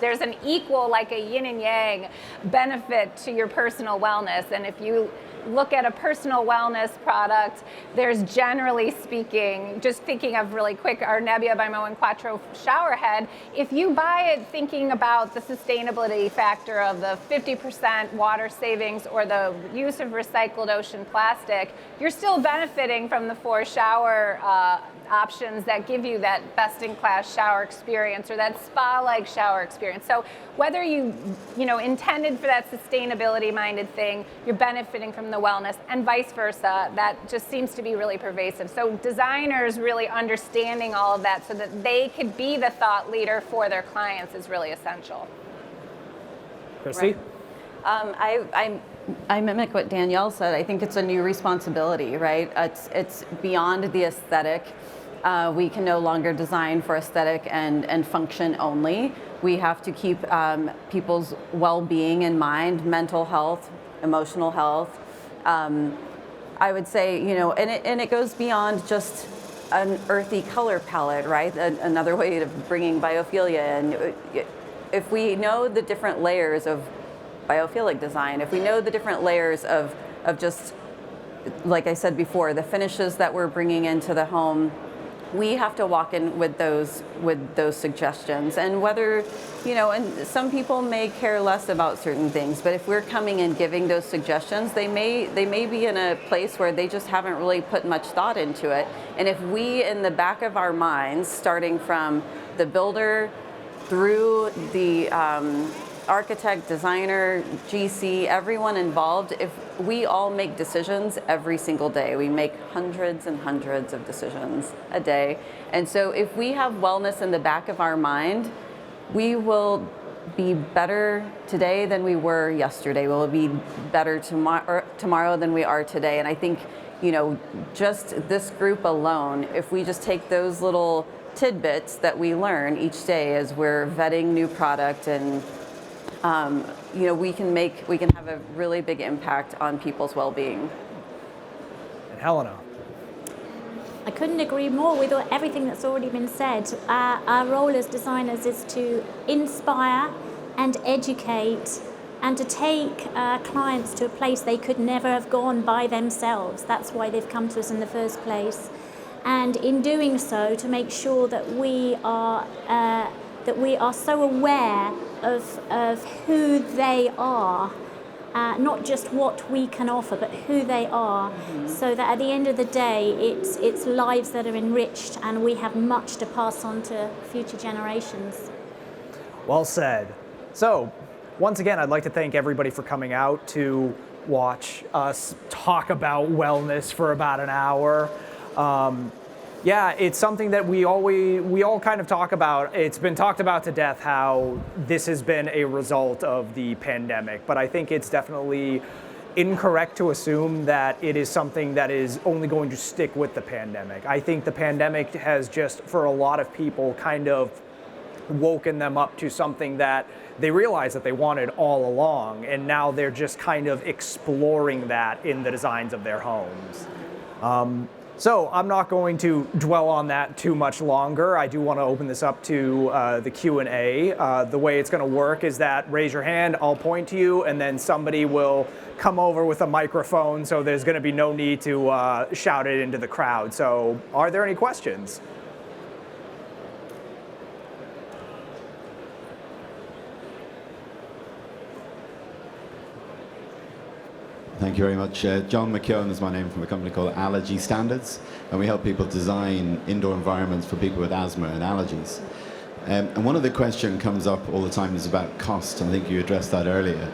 there's an equal, like a yin and yang benefit to your personal wellness. And if you look at a personal wellness product, there's generally speaking, just thinking of really quick, our Nebbia by Moen Quattro shower head, if you buy it thinking about the sustainability factor of the 50% water savings or the use of recycled ocean plastic, you're still benefiting from the 4 shower options that give you that best-in-class shower experience or that spa-like shower experience. So whether you intended for that sustainability-minded thing, you're benefiting from the wellness, and vice versa. That just seems to be really pervasive. So designers really understanding all of that so that they could be the thought leader for their clients is really essential. Christy? Right. I mimic what Danielle said. I think it's a new responsibility, right? It's beyond the aesthetic. We can no longer design for aesthetic and function only. We have to keep people's well-being in mind, mental health, emotional health. I would say, and it goes beyond just an earthy color palette, right? Another way of bringing biophilia in. If we know the different layers of biophilic design, if we know the different layers of just, like I said before, the finishes that we're bringing into the home, we have to walk in with those suggestions. And whether, and some people may care less about certain things, but if we're coming and giving those suggestions, they may be in a place where they just haven't really put much thought into it. And if we, in the back of our minds, starting from the builder through the architect, designer, GC, everyone involved, if we all make decisions every single day, we make hundreds and hundreds of decisions a day. And so if we have wellness in the back of our mind, we will be better today than we were yesterday. We'll be better tomorrow than we are today. And I think, just this group alone, if we just take those little tidbits that we learn each day as we're vetting new product and we can have a really big impact on people's well-being. And Helena? I couldn't agree more with everything that's already been said. Our role as designers is to inspire and educate and to take clients to a place they could never have gone by themselves. That's why they've come to us in the first place. And in doing so, to make sure that we are so aware of who they are, not just what we can offer, but who they are, so that at the end of the day, it's lives that are enriched, and we have much to pass on to future generations. Well said. So, once again, I'd like to thank everybody for coming out to watch us talk about wellness for about an hour. Yeah, it's something that we all kind of talk about. It's been talked about to death how this has been a result of the pandemic, but I think it's definitely incorrect to assume that it is something that is only going to stick with the pandemic. I think the pandemic has just, for a lot of people, kind of woken them up to something that they realized that they wanted all along, and now they're just kind of exploring that in the designs of their homes. So I'm not going to dwell on that too much longer. I do want to open this up to the Q&A. The way it's going to work is that raise your hand, I'll point to you, and then somebody will come over with a microphone, so there's going to be no need to shout it into the crowd. So are there any questions? Thank you very much. John McKeown is my name, from a company called Allergy Standards, and we help people design indoor environments for people with asthma and allergies. And one of the questions comes up all the time is about cost. I think you addressed that earlier.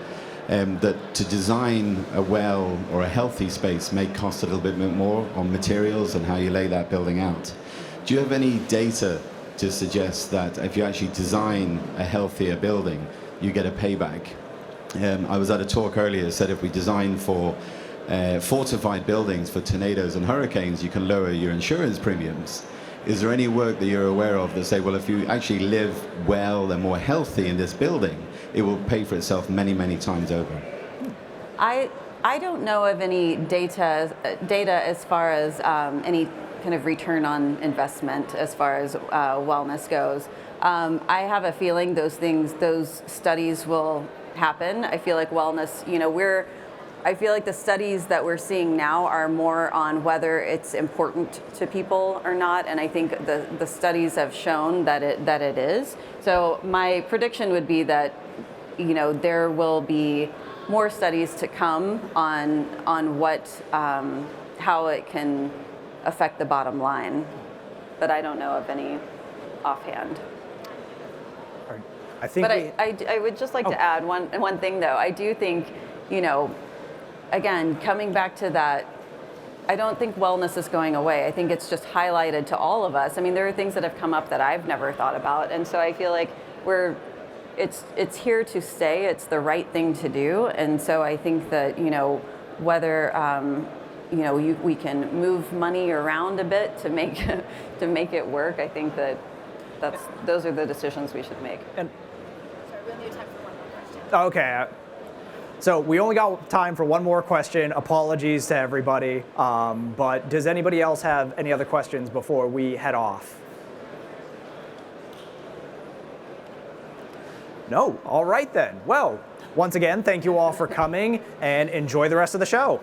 That to design a well or a healthy space may cost a little bit more on materials and how you lay that building out. Do you have any data to suggest that if you actually design a healthier building, you get a payback? I was at a talk earlier that said if we design for fortified buildings for tornadoes and hurricanes, you can lower your insurance premiums. Is there any work that you're aware of that say, well, if you actually live well and more healthy in this building, it will pay for itself many, many times over? I don't know of any data as far as any kind of return on investment as far as wellness goes. I have a feeling those studies will happen. I feel like wellness, I feel like the studies that we're seeing now are more on whether it's important to people or not, and I think the studies have shown that it is. So my prediction would be that, there will be more studies to come on what how it can affect the bottom line, but I don't know of any offhand. I think. But I would just like to add one thing though. I do think, again, coming back to that, I don't think wellness is going away. I think it's just highlighted to all of us. I mean, there are things that have come up that I've never thought about, and so I feel like it's here to stay. It's the right thing to do, and so I think that whether we can move money around a bit to make it work. I think those are the decisions we should make. Sorry, we only have time for one more question. Okay. So we only got time for one more question. Apologies to everybody. But does anybody else have any other questions before we head off? No? All right then. Well, once again, thank you all for coming and enjoy the rest of the show.